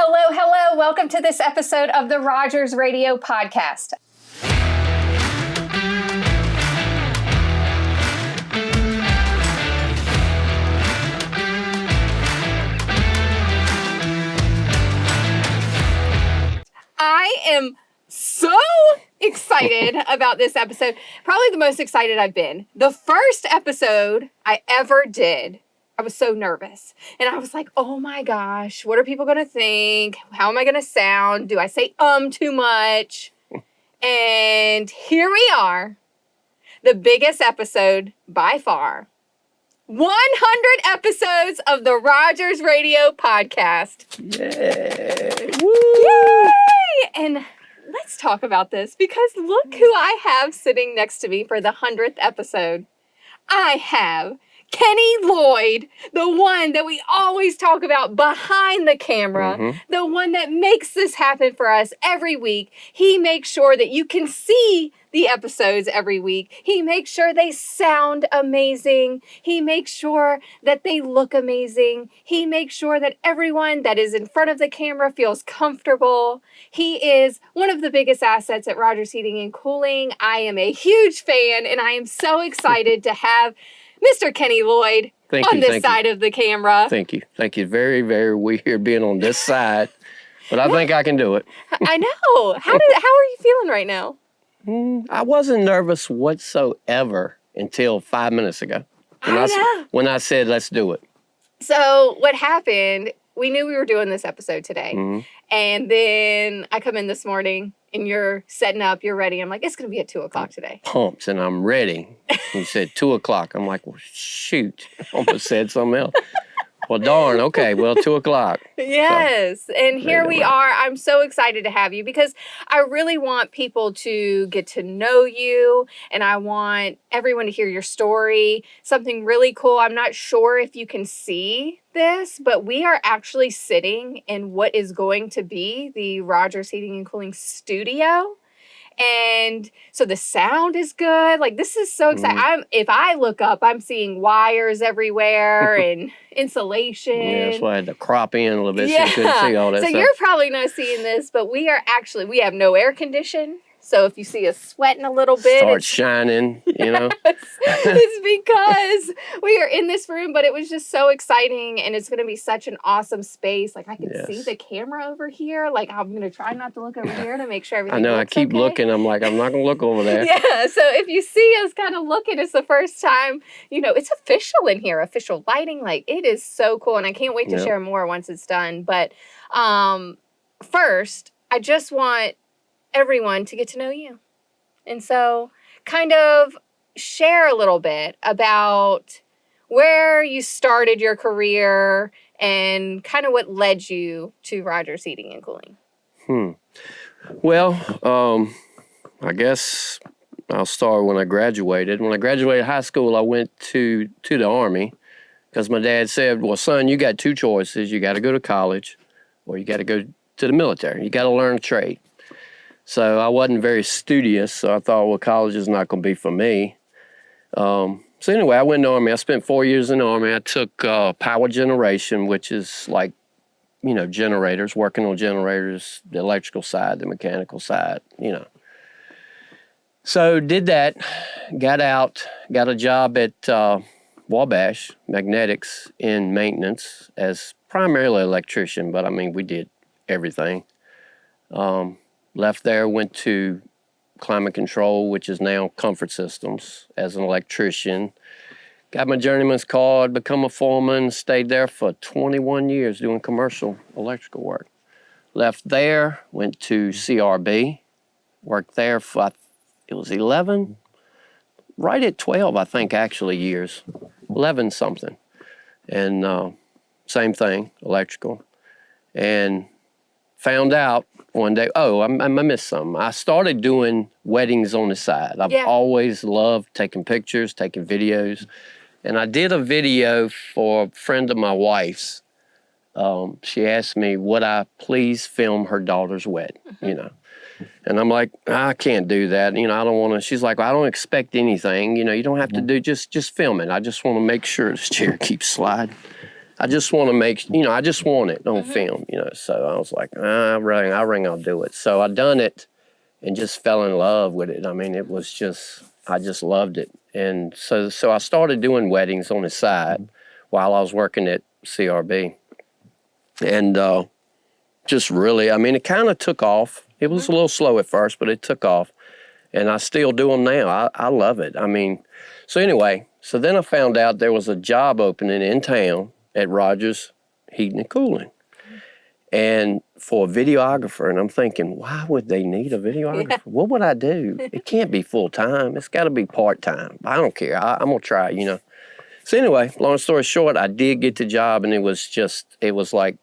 Hello, hello. Welcome to this episode of the Rogers Radio Podcast. I am so excited about this episode. Probably the most excited I've been. The first episode I ever did, I was so nervous. And I was like, oh my gosh, what are people going to think? How am I going to sound? Do I say too much? And here we are, the biggest episode by far. 100 episodes of the Rogers Radio Podcast. Yay! Woo! Yay! And let's talk about this because look who I have sitting next to me for the 100th episode. I have Kenney Lloyd, the one that we always talk about behind the camera, the one that makes this happen for us every week. He makes sure that you can see the episodes every week. He makes sure they sound amazing. He makes sure that they look amazing. He makes sure that everyone that is in front of the camera feels comfortable. He is one of the biggest assets at Rogers Heating and Cooling. I am a huge fan, and I am so excited to have Mr. Kenney Lloyd on this side of the camera. Thank you. Thank you. Very, very weird being on this side, but I think I can do it. I know. How are you feeling right now? I wasn't nervous whatsoever until 5 minutes ago when I said, let's do it. So what happened, we knew we were doing this episode today. And then I come in this morning and you're setting up, you're ready. I'm like, it's going to be at 2 o'clock today. Pumped and I'm ready. You said 2 o'clock. I'm like, well, shoot. I almost said something else. Well, darn. Okay. Well, 2 o'clock. Yes. So, and here we are. I'm so excited to have you because I really want people to get to know you and I want everyone to hear your story. Something really cool. I'm not sure if you can see this, but we are actually sitting in what is going to be the Rogers Heating and Cooling studio. And so the sound is good. Like, this is so exciting. If I look up, I'm seeing wires everywhere and insulation. Yeah, that's why I had to crop in a little bit so you couldn't see all that stuff. So you're probably not seeing this, but we have no air condition. So if you see us sweating a little bit. Start shining, you know. It's because we are in this room, but it was just so exciting. And it's going to be such an awesome space. Like I can see the camera over here. Like I'm going to try not to look over here to make sure everything looks okay. I know, I keep looking. I'm like, I'm not going to look over there. Yeah, so if you see us kind of looking, it's the first time, it's official in here, official lighting. Like it is so cool. And I can't wait to share more once it's done. But first, I just want everyone to get to know you. And so kind of share a little bit about where you started your career and kind of what led you to Rogers Heating and Cooling. Well, I guess I'll start when I graduated. When I graduated high school, I went to the Army because my dad said, well, son, you got two choices. You got to go to college or you got to go to the military. You got to learn a trade. So I wasn't very studious, so I thought, well, college is not going to be for me. So anyway, I went in the Army. I spent 4 years in the Army. I took power generation, which is like, generators, working on generators, the electrical side, the mechanical side, So did that, got out, got a job at Wabash Magnetics in maintenance as primarily electrician, but we did everything. Left there, went to climate control, which is now comfort systems, as an electrician. Got my journeyman's card, become a foreman, stayed there for 21 years doing commercial electrical work. Left there, went to CRB, worked there for, it was 11, right at 12, I think, actually, years. 11 something. And same thing, electrical. And found out one day, I missed something. I started doing weddings on the side. I've always loved taking pictures, taking videos. And I did a video for a friend of my wife's. She asked me, would I please film her daughter's wedding, And I'm like, I can't do that. I don't want to. She's like, well, I don't expect anything. You don't have to do, just film it. I just want to make sure this chair keeps sliding. I just want to make, I just want it on film, So I was like, I reckon I'll do it. So I done it and just fell in love with it. I mean, it was just, I just loved it. And so I started doing weddings on the side while I was working at CRB. And just really, I mean, it kind of took off. It was a little slow at first, but it took off. And I still do them now. I love it. I mean, so anyway, so then I found out there was a job opening in town at Rogers Heating and Cooling. And for a videographer, and I'm thinking, why would they need a videographer? Yeah. What would I do? It can't be full time. It's got to be part time. I don't care. I'm going to try it, So anyway, long story short, I did get the job, and it was like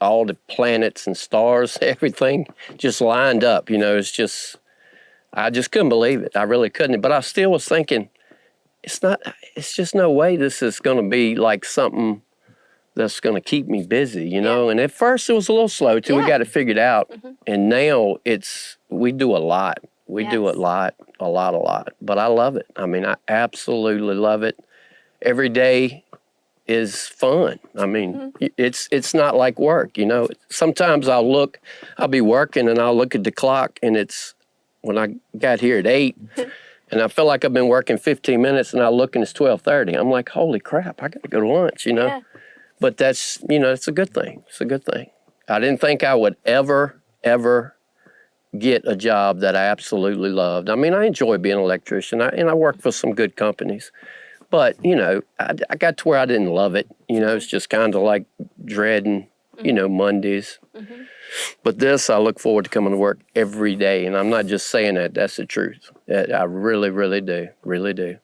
all the planets and stars, everything just lined up. It's just, I just couldn't believe it. I really couldn't. But I still was thinking, it's just no way this is going to be like something that's going to keep me busy, And at first it was a little slow till we got it figured out. And now we do a lot. We do a lot. But I love it. I mean, I absolutely love it. Every day is fun. I mean, it's not like work, Sometimes I'll be working and I'll look at the clock and it's when I got here at 8 and I feel like I've been working 15 minutes and I look and it's 12:30. I'm like, holy crap, I got to go to lunch, Yeah. But that's, it's a good thing. It's a good thing. I didn't think I would ever get a job that I absolutely loved. I mean, I enjoy being an electrician and I work for some good companies. But, I got to where I didn't love it. It's just kind of like dreading, Mondays. But this, I look forward to coming to work every day. And I'm not just saying that. That's the truth. I really, really do. Really do.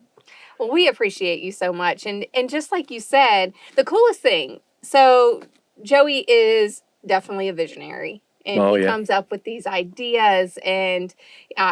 Well, we appreciate you so much. And just like you said, the coolest thing, so Joey is definitely a visionary. And he comes up with these ideas, and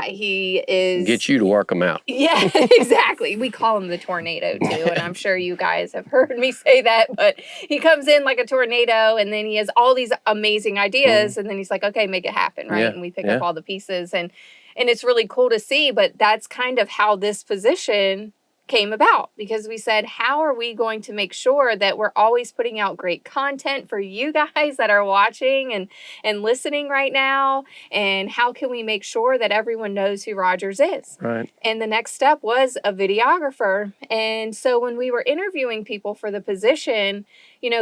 he is... Get you to work them out. Yeah, exactly. We call him the tornado, too, and I'm sure you guys have heard me say that, but he comes in like a tornado, and then he has all these amazing ideas, and then he's like, okay, make it happen, right? Yeah. And we pick up all the pieces, and it's really cool to see, but that's kind of how this position came about, because we said, how are we going to make sure that we're always putting out great content for you guys that are watching and listening right now, and how can we make sure that everyone knows who Rogers is? Right. And the next step was a videographer. And so when we were interviewing people for the position,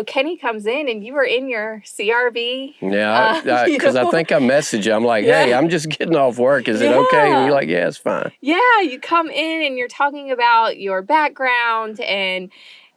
Kenney comes in and you were in your CRV. Yeah, because I think I messaged you. I'm like, hey, I'm just getting off work. Is it okay? And you're like, yeah, it's fine. Yeah, you come in and you're talking about your background, and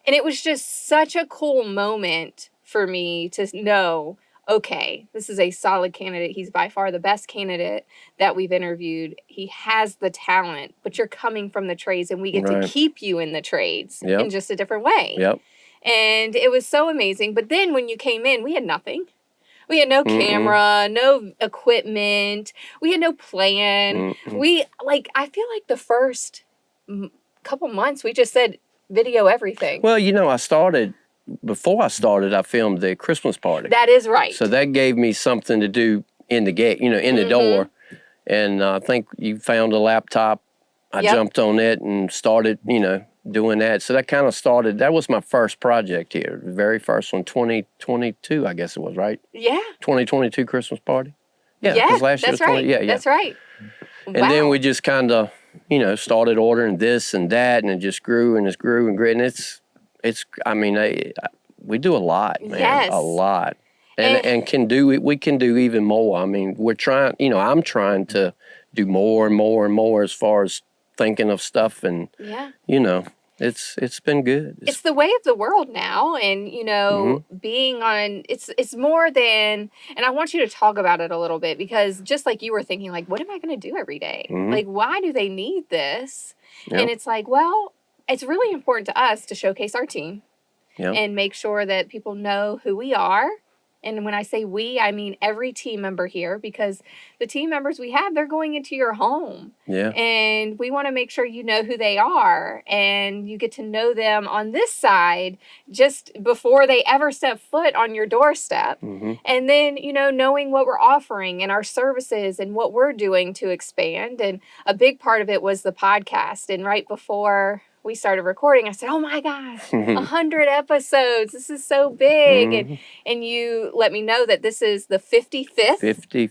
it was just such a cool moment for me to know, okay, this is a solid candidate. He's by far the best candidate that we've interviewed. He has the talent, but you're coming from the trades, and we get to keep you in the trades in just a different way. Yep. And it was so amazing. But then when you came in, we had nothing. We had no camera, no equipment. We had no plan. I feel like the first couple months, we just said, video everything. Well, before I started, I filmed the Christmas party. That is right. So that gave me something to do in the gate, in the door. And I think you found a laptop. I jumped on it and started, doing that. So that kind of started, that was my first project here. The very first one, 2022, I guess it was, right? Yeah. 2022 Christmas party. Yeah, last year was right. That's right. And then we just kind of, started ordering this and that, and it just grew and it grew and grew. And we do a lot, man. Yes. A lot. And we can do even more. I mean, we're trying, I'm trying to do more and more and more as far as thinking of stuff, and it's been good. It's the way of the world now, and being on it's more than, and I want you to talk about it a little bit, because just like you were thinking, like, what am I going to do every day? Like, why do they need this? And it's like, well, it's really important to us to showcase our team and make sure that people know who we are. And when I say we, I mean every team member here, because the team members we have, they're going into your home. Yeah. And we want to make sure you know who they are, and you get to know them on this side just before they ever step foot on your doorstep. And then, knowing what we're offering and our services and what we're doing to expand. And a big part of it was the podcast. And right before we started recording, I said, "Oh my gosh, 100 episodes! This is so big!" And you let me know that this is the 55th.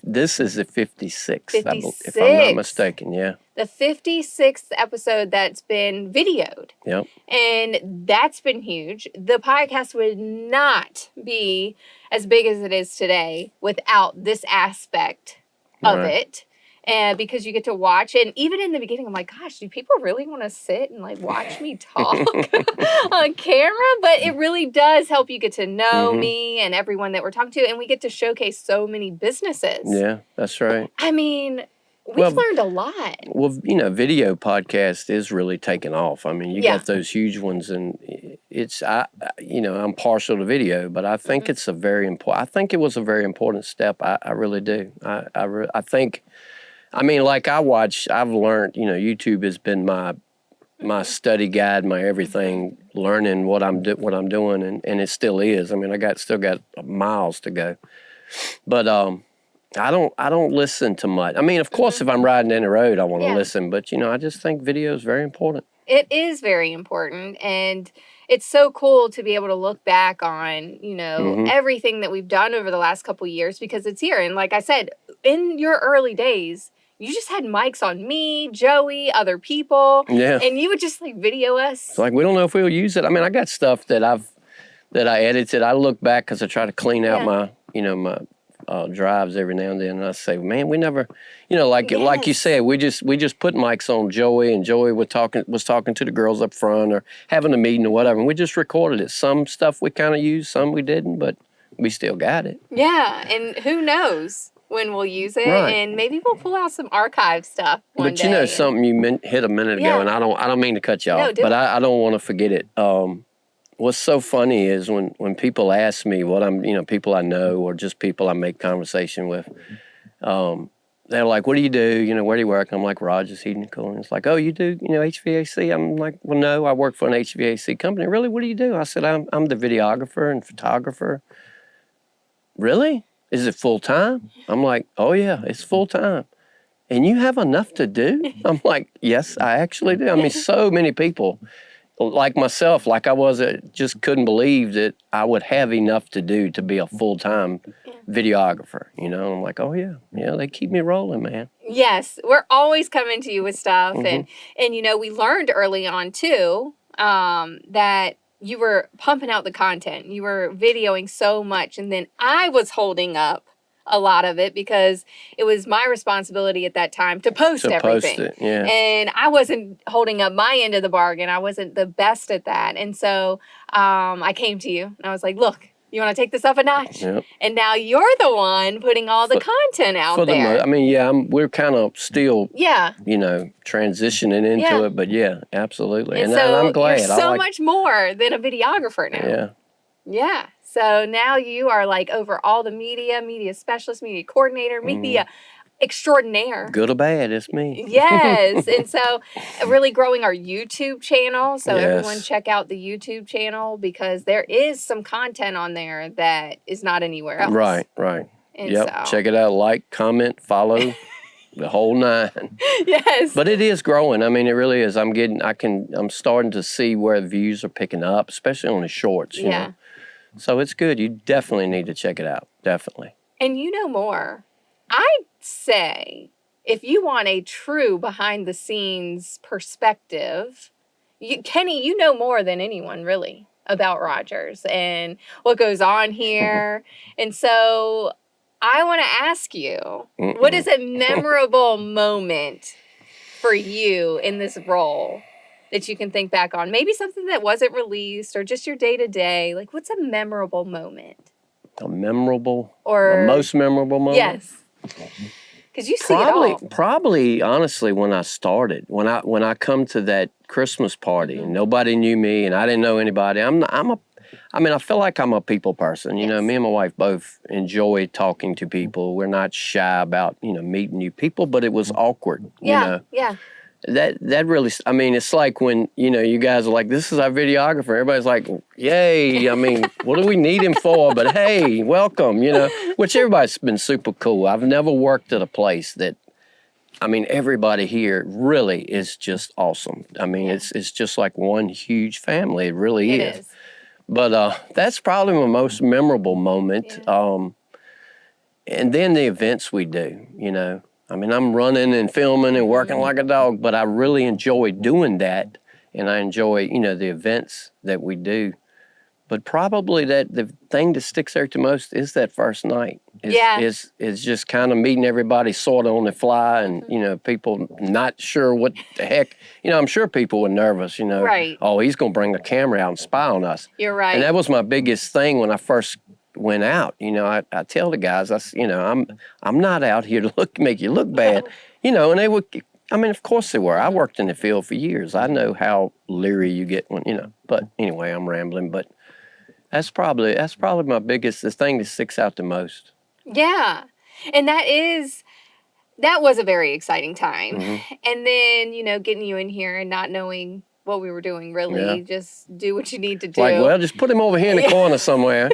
This is the 56th, 56th. if I'm not mistaken. Yeah. The 56th episode that's been videoed. Yep. And that's been huge. The podcast would not be as big as it is today without this aspect of it. And because you get to watch, and even in the beginning, I'm like, gosh, do people really want to sit and like watch me talk on camera? But it really does help you get to know me and everyone that we're talking to, and we get to showcase so many businesses. Yeah, that's right. I mean, we've learned a lot. Well, you know, video podcast is really taking off. I mean, you got those huge ones, and it's I'm partial to video, but I think it's a very important. I think it was a very important step. I really do. I think. I mean, like I've learned, YouTube has been my study guide, my everything, learning what I'm doing, and it still is. I mean, still got miles to go, but I don't listen to much. I mean, of course, if I'm riding down the road, I want to listen, but I just think video is very important. It is very important, and it's so cool to be able to look back on, everything that we've done over the last couple of years, because it's here. And like I said, in your early days, you just had mics on me, Joey, other people. Yeah. And you would just like video us. It's like, we don't know if we'll use it. I mean, I got stuff that I edited. I look back because I try to clean out my drives every now and then. And I say, man, we never, like you said, we just put mics on Joey, and Joey was talking to the girls up front or having a meeting or whatever. And we just recorded it. Some stuff we kind of used, some we didn't, but we still got it. Yeah. And who knows when we'll use it, and maybe we'll pull out some archive stuff one day. But something you hit a minute ago, and I don't mean to cut you off, but I don't want to forget it. What's so funny is when people ask me what I'm, people I know or just people I make conversation with, they're like, "What do you do? Where do you work?" I'm like, "Rogers Heating and Cooling." It's like, "Oh, you do, HVAC?" I'm like, "Well, no, I work for an HVAC company." "Really? What do you do?" I said, I'm the videographer and photographer." "Really? Is it full time?" I'm like, "Oh yeah, it's full time." "And you have enough to do?" I'm like, "Yes, I actually do." I mean, so many people like myself, like I was, just couldn't believe that I would have enough to do to be a full-time videographer, I'm like, oh yeah, they keep me rolling, man. Yes, we're always coming to you with stuff, and we learned early on too that you were pumping out the content, you were videoing so much, and then I was holding up a lot of it because it was my responsibility at that time to post everything. Post it, yeah. And I wasn't holding up my end of the bargain. I wasn't the best at that. And so I came to you and I was like, look, you want to take this up a notch? Yep. And now you're the one putting all the content out there. I mean, we're kind of still, transitioning into it, but yeah, absolutely. And so I'm glad. You're so much more than a videographer now. Yeah. Yeah. So now you are like over all the media specialist, media coordinator, media extraordinaire. Good or bad, it's me. Yes. And so really growing our YouTube channel. So everyone check out the YouTube channel because there is some content on there that is not anywhere else. Right. And check it out. Like, comment, follow. The whole nine. Yes. But it is growing. I mean, it really is. I'm starting to see where the views are picking up, especially on the shorts, you know. So it's good. You definitely need to check it out. Definitely. And you know more. I'd say if you want a true behind the scenes perspective, Kenney, you know more than anyone really about Rogers and what goes on here. And so I want to ask you, what is a memorable moment for you in this role that you can think back on? Maybe something that wasn't released or just your day-to-day. Like, what's a memorable moment? A most memorable moment? Yes. Because you see it all. Probably, honestly, when I started, when I come to that Christmas party and nobody knew me and I didn't know anybody, I feel like I'm a people person. Me and my wife both enjoy talking to people. We're not shy about, meeting new people, but it was awkward, Yeah. That really, it's like when, you guys are like, this is our videographer. Everybody's like, yay. What do we need him for? But hey, welcome, which everybody's been super cool. I've never worked at a place that I mean, everybody here really is just awesome. I mean, it's just like one huge family. It really It is. is. But that's probably my most memorable moment. Yeah. And then the events we do, I mean, I'm running and filming and working like a dog, but I really enjoy doing that. And I enjoy, the events that we do. But probably that the thing that sticks out the most is that first night. Is just kind of meeting everybody sort of on the fly, and people not sure what the heck. I'm sure people were nervous. Right. Oh, he's gonna bring the camera out and spy on us. You're right. And that was my biggest thing when I first went out. I tell the guys, I'm not out here to make you look bad. And they would. I mean, of course they were. I worked in the field for years. I know how leery you get when. But anyway, I'm rambling. But that's probably my biggest, the thing that sticks out the most. Yeah. And that was a very exciting time. Mm-hmm. And then, getting you in here and not knowing what we were doing, really. Just do what you need to do. Like, well, just put him over here in the corner somewhere.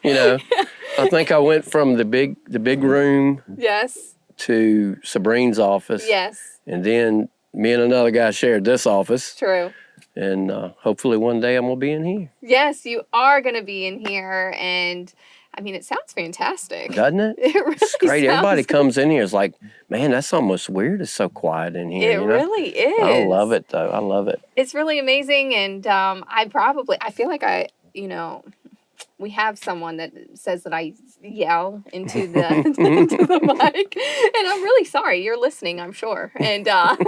I think I went from the big room Yes. to Sabrine's office. Yes. And then me and another guy shared this office. True. And hopefully one day I'm going to be in here. Yes, you are going to be in here. And I mean, it sounds fantastic. Doesn't it? It really It's great. sounds Everybody comes in here is like, man, that's almost weird. It's so quiet in here. It really is. I love it, though. I love it. It's really amazing. And I feel like we have someone that says that I yell into the into the mic, and I'm really sorry. You're listening, I'm sure, and I'm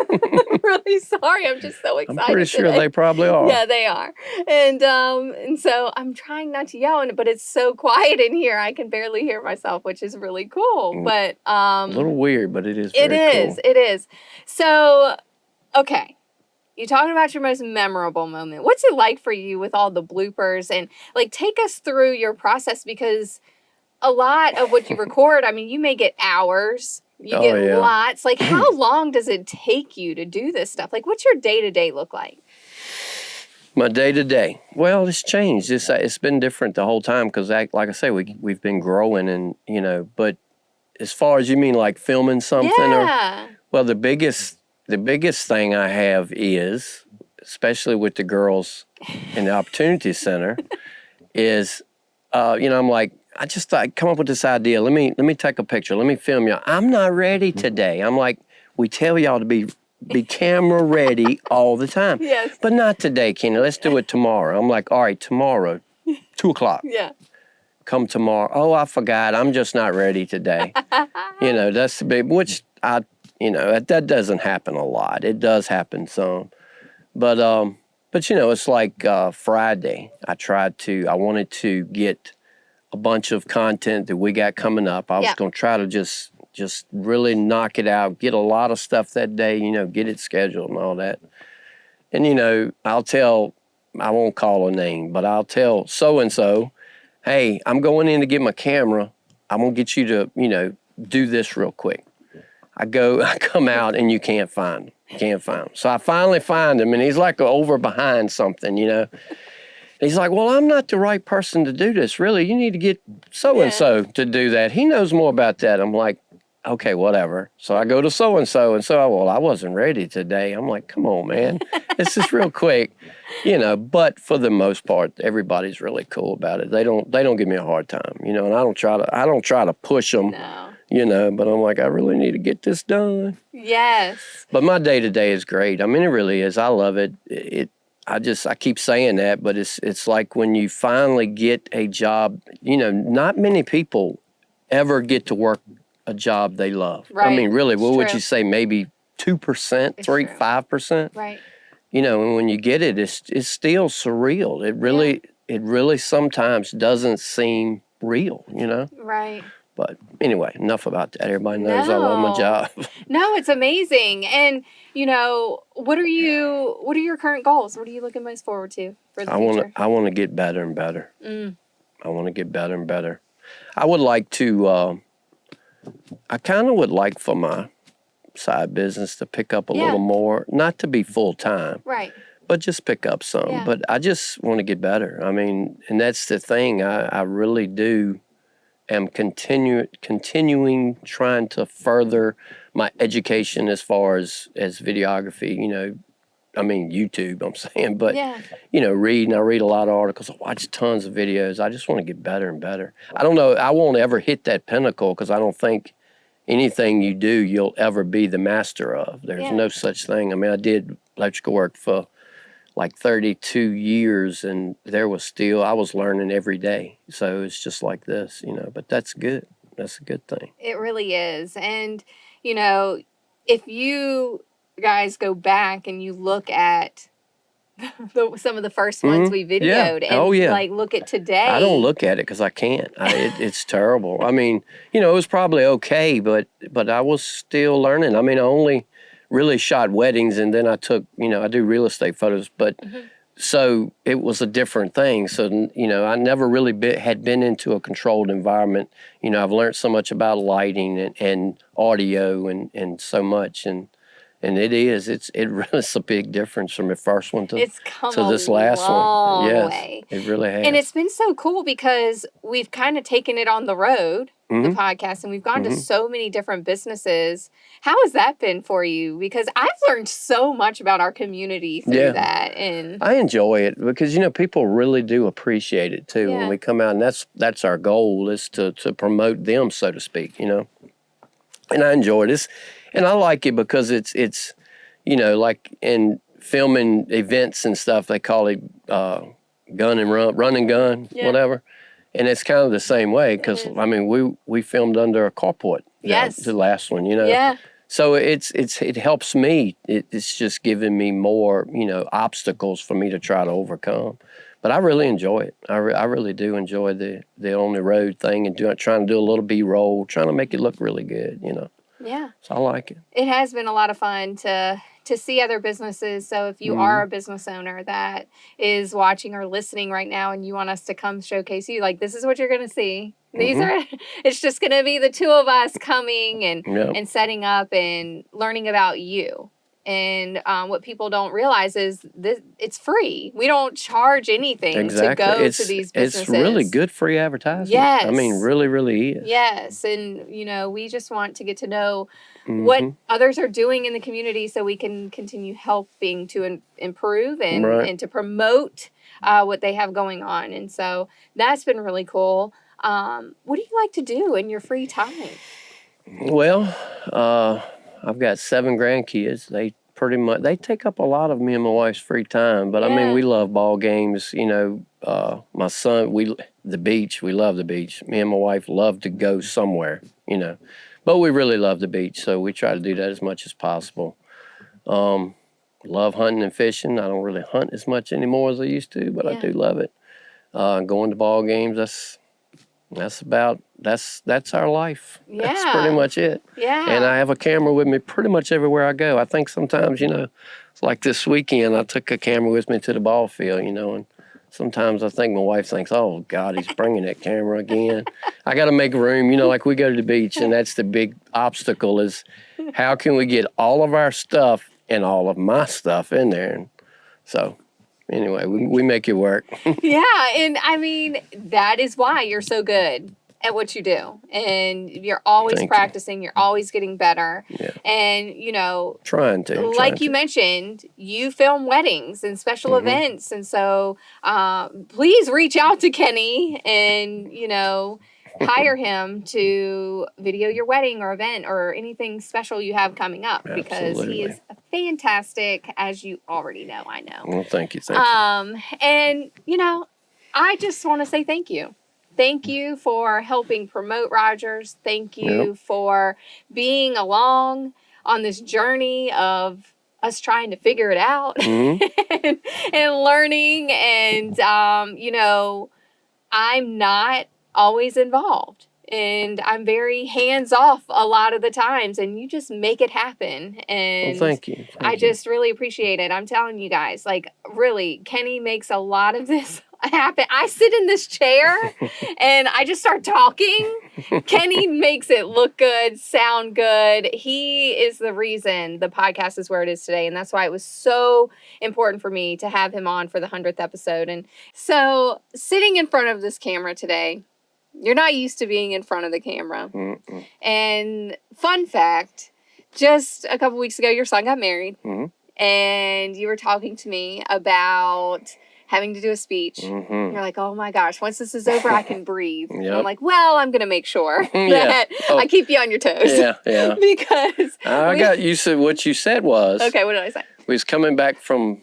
really sorry. I'm just so excited. I'm pretty sure today. they probably are. Yeah, they are, and so I'm trying not to yell, but it's so quiet in here I can barely hear myself, which is really cool. But a little weird, but it is. Very cool. It is. So, okay. You talking about your most memorable moment. What's it like for you with all the bloopers? And take us through your process, because a lot of what you record, I mean, you may get hours, you get lots. How long does it take you to do this stuff? What's your day-to-day look like? My day-to-day? Well, it's changed. It's been different the whole time because, like I say, we've been growing and, but as far as you mean filming something? Yeah. Well, the biggest thing I have is, especially with the girls in the Opportunity Center, is, I'm like, I come up with this idea. Let me take a picture. Let me film you. I'm not ready today. I'm like, we tell y'all to be camera ready all the time. Yes. But not today, Kenney. Let's do it tomorrow. I'm like, all right, tomorrow, 2:00. Yeah. Come tomorrow. Oh, I forgot. I'm just not ready today. That's the big, which that doesn't happen a lot. It does happen some. But it's like Friday. I wanted to get a bunch of content that we got coming up. I was going to try to just really knock it out, get a lot of stuff that day, get it scheduled and all that. And, I won't call a name, but I'll tell so-and-so, hey, I'm going in to get my camera. I'm going to get you to, do this real quick. I come out and you can't find him. So I finally find him and he's over behind something, He's like, well, I'm not the right person to do this, really. You need to get so-and-so to do that. He knows more about that. I'm like, okay, whatever. So I go to so-and-so and so, well, I wasn't ready today. I'm like, come on, man. This is real quick, but for the most part, everybody's really cool about it. They don't give me a hard time, and I don't try to push them. No. But I'm like, I really need to get this done. Yes. But my day-to-day is great. I mean, it really is. I love it. I keep saying that, but it's like when you finally get a job, not many people ever get to work a job they love. Right. I mean, really, what would true. you say? Maybe 2%, 5%? Right. And when you get it, it's still surreal. It really sometimes doesn't seem real, Right. But anyway, enough about that. Everybody knows I love my job. No, it's amazing. And, what are your current goals? What are you looking most forward to for the future? I want to get better and better. I want to get better and better. I would like to, I kind of would like for my side business to pick up a little more, not to be full-time. Right. But just pick up some. Yeah. But I just want to get better. I mean, and that's the thing. I really do am continuing trying to further my education as far as videography, I mean, YouTube, I'm saying, but, Yeah. reading. I read a lot of articles. I watch tons of videos. I just want to get better and better. I don't know. I won't ever hit that pinnacle because I don't think anything you do, you'll ever be the master of. There's no such thing. I mean, I did electrical work for like 32 years, and I was learning every day. So it's just like this, but that's good. That's a good thing. It really is. And, if you guys go back and you look at some of the first ones we videoed and like look at today. I don't look at it because I can't. It's terrible. I mean, it was probably okay, but I was still learning. I mean, I only really shot weddings, and then I took, I do real estate photos, but so it was a different thing. So, I never really had been into a controlled environment. I've learned so much about lighting and audio and so much. And it really is a big difference from the first one to this last one. Yes, way. it really has. And it's been so cool because we've kind of taken it on the road, the podcast, and we've gone to so many different businesses. How has that been for you? Because I've learned so much about our community through that. And I enjoy it because, people really do appreciate it too when we come out. And that's our goal, is to promote them, so to speak, And I enjoy this. And I like it because it's like in filming events and stuff, they call it gun and run and gun, whatever. And it's kind of the same way because, I mean, we filmed under a carport. The last one, Yeah. So it helps me. It's just giving me more, obstacles for me to try to overcome. But I really enjoy it. I really do enjoy the on the road thing and trying to do a little B-roll, trying to make it look really good, Yeah. So I like it. It has been a lot of fun to see other businesses. So if you are a business owner that is watching or listening right now and you want us to come showcase you, like, this is what you're going to see. These are, it's just going to be the two of us coming and setting up and learning about you. And what people don't realize is this: it's free. We don't charge anything to go to these businesses. It's really good free advertising. Yes. I mean, really, really is. Yes. And, we just want to get to know what others are doing in the community so we can continue helping to improve and to promote what they have going on. And so that's been really cool. What do you like to do in your free time? Well, I've got 7 grandkids. They take up a lot of me and my wife's free time. But I mean, we love ball games. My son, the beach. We love the beach. Me and my wife love to go somewhere. But we really love the beach, so we try to do that as much as possible. Love hunting and fishing. I don't really hunt as much anymore as I used to, but I do love it. Going to ball games. That's our life. Yeah. That's pretty much it. Yeah. And I have a camera with me pretty much everywhere I go. I think sometimes, it's like this weekend, I took a camera with me to the ball field, and sometimes I think my wife thinks, oh, God, he's bringing that camera again. I got to make room, like we go to the beach, and that's the big obstacle is how can we get all of our stuff and all of my stuff in there? And so anyway, we make it work. Yeah, and I mean, that is why you're so good at what you do. And you're always practicing, you're always getting better. Yeah. And, trying to. You mentioned, you film weddings and special events. And so please reach out to Kenney and, hire him to video your wedding or event or anything special you have coming up. Because he is fantastic, as you already know. I know. Well, thank you. And, I just want to say thank you. Thank you for helping promote Rogers. Thank you for being along on this journey of us trying to figure it out and learning. And, I'm not always involved. And I'm very hands-off a lot of the times, and you just make it happen. And thank you. I just really appreciate it. I'm telling you guys, like, really, Kenney makes a lot of this happen. I sit in this chair and I just start talking. Kenney makes it look good, sound good. He is the reason the podcast is where it is today. And that's why it was so important for me to have him on for the 100th episode. And so sitting in front of this camera today, You're not used to being in front of the camera. Mm-mm. And fun fact, just a couple weeks ago, your son got married. Mm-hmm. And you were talking to me about having to do a speech. Mm-hmm. You're like, oh my gosh, once this is over, I can breathe. And I'm Yep. like, well, I'm going to make sure Yeah. that Oh. I keep you on your toes. Yeah, yeah. Because I got you said what you said was okay, what did I say? we was coming back from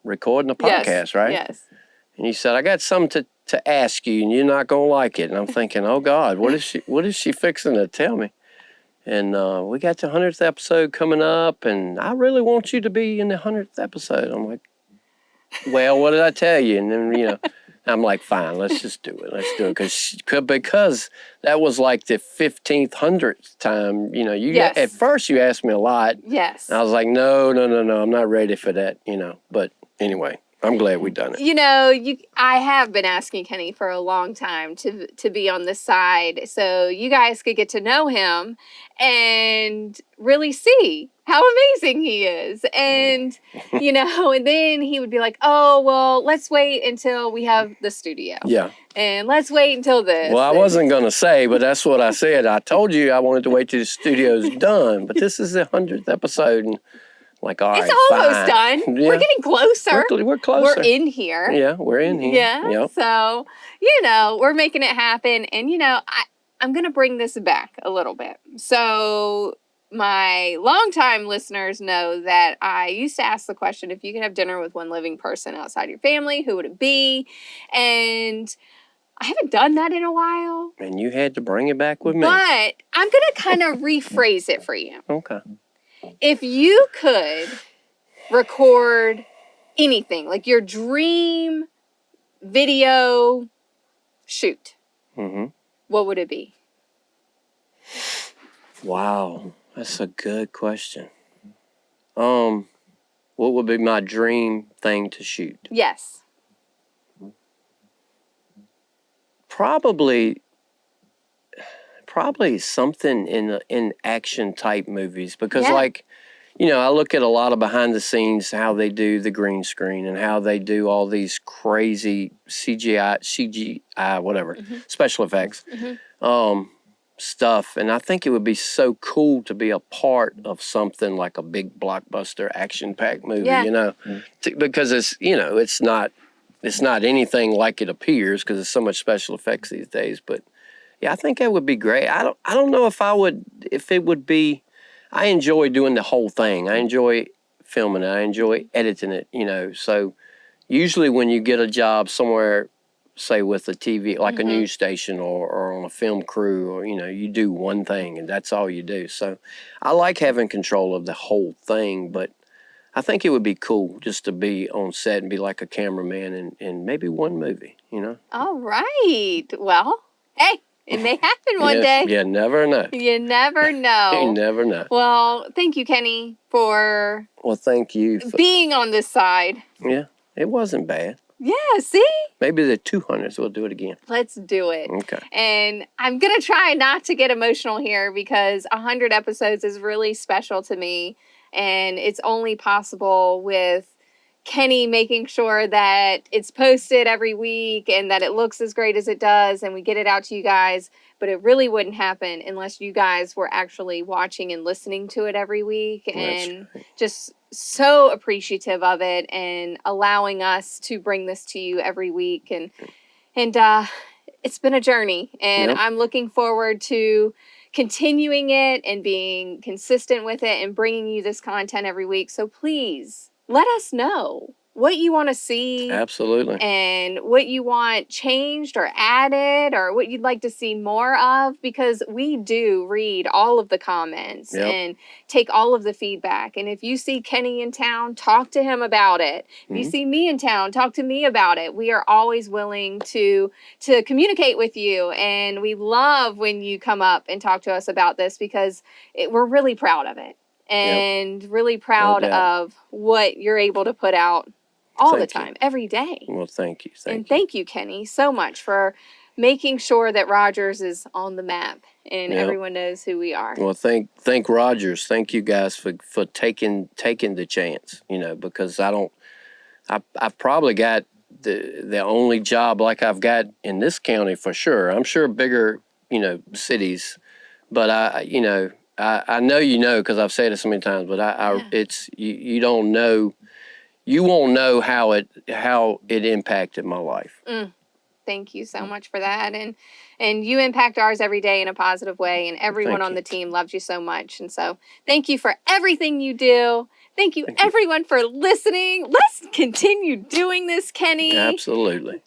recording a podcast, Yes, right? yes. And you said, I got something to ask you and you're not gonna like it. And I'm thinking, oh God, what is she fixing to tell me? And we got the 100th episode coming up and I really want you to be in the 100th episode. I'm like, well, what did I tell you? And then, I'm like, fine, let's just do it. Let's do it. Because that was like the 15th, 100th time, Yes. At first you asked me a lot. Yes. And I was like, no, I'm not ready for that, But anyway, I'm glad we done it. I have been asking Kenny for a long time to be on this side so you guys could get to know him and really see how amazing he is. And, and then he would be like, oh, well, let's wait until we have the studio. Yeah. And let's wait until this. Well, I wasn't going to say, but that's what I said. I told you I wanted to wait till the studio's done, but this is the 100th episode. And like, all right, it's almost fine. done. Yeah. We're getting closer. We're closer. We're in here. Yeah, we're in here. Yeah. Yep. So, we're making it happen. And, I'm going to bring this back a little bit. So, my longtime listeners know that I used to ask the question, if you could have dinner with one living person outside your family, who would it be? And I haven't done that in a while. And you had to bring it back with me. But I'm going to kind of rephrase it for you. Okay. If you could record anything, like your dream video shoot, what would it be? Wow, that's a good question. What would be my dream thing to shoot? Yes. Probably something in action type movies because I look at a lot of behind the scenes, how they do the green screen and how they do all these crazy CGI, whatever, special effects, stuff. And I think it would be so cool to be a part of something like a big blockbuster action-packed movie, because it's not anything like it appears because there's so much special effects these days. But yeah, I think that would be great. I don't know if it would be. I enjoy doing the whole thing. I enjoy filming it. I enjoy editing it. So usually when you get a job somewhere, say with a TV, like a news station or on a film crew, or you do one thing and that's all you do. So I like having control of the whole thing, but I think it would be cool just to be on set and be like a cameraman in maybe one movie, All right. Well, hey, it may happen one day. You never know. You never know. You never know. Well, thank you, Kenny, for thank you being on this side. Yeah, it wasn't bad. Yeah, see? Maybe the 200s, we'll do it again. Let's do it. Okay. And I'm going to try not to get emotional here because 100 episodes is really special to me. And it's only possible with Kenny making sure that it's posted every week and that it looks as great as it does and we get it out to you guys. But it really wouldn't happen unless you guys were actually watching and listening to it every week. And just so appreciative of it and allowing us to bring this to you every week. And it's been a journey. And I'm looking forward to continuing it and being consistent with it and bringing you this content every week. So please let us know what you want to see. Absolutely. And what you want changed or added or what you'd like to see more of, because we do read all of the comments and take all of the feedback. And if you see Kenny in town, talk to him about it. If you see me in town, talk to me about it. We are always willing to communicate with you. And we love when you come up and talk to us about this because we're really proud of it and really proud of what you're able to put out all the time, every day. Well, thank you. Thank you, Kenny, so much for making sure that Rogers is on the map and everyone knows who we are. Well, thank Rogers. Thank you guys for taking the chance, because I've probably got the only job like I've got in this county for sure. I'm sure bigger, cities, but I know because I've said it so many times. But it's you don't know, you won't know how it impacted my life. Thank you so much for that. And you impact ours every day in a positive way. And everyone on the team loves you so much. And so thank you for everything you do. Thank you, everyone, for listening. Let's continue doing this, Kenney. Absolutely.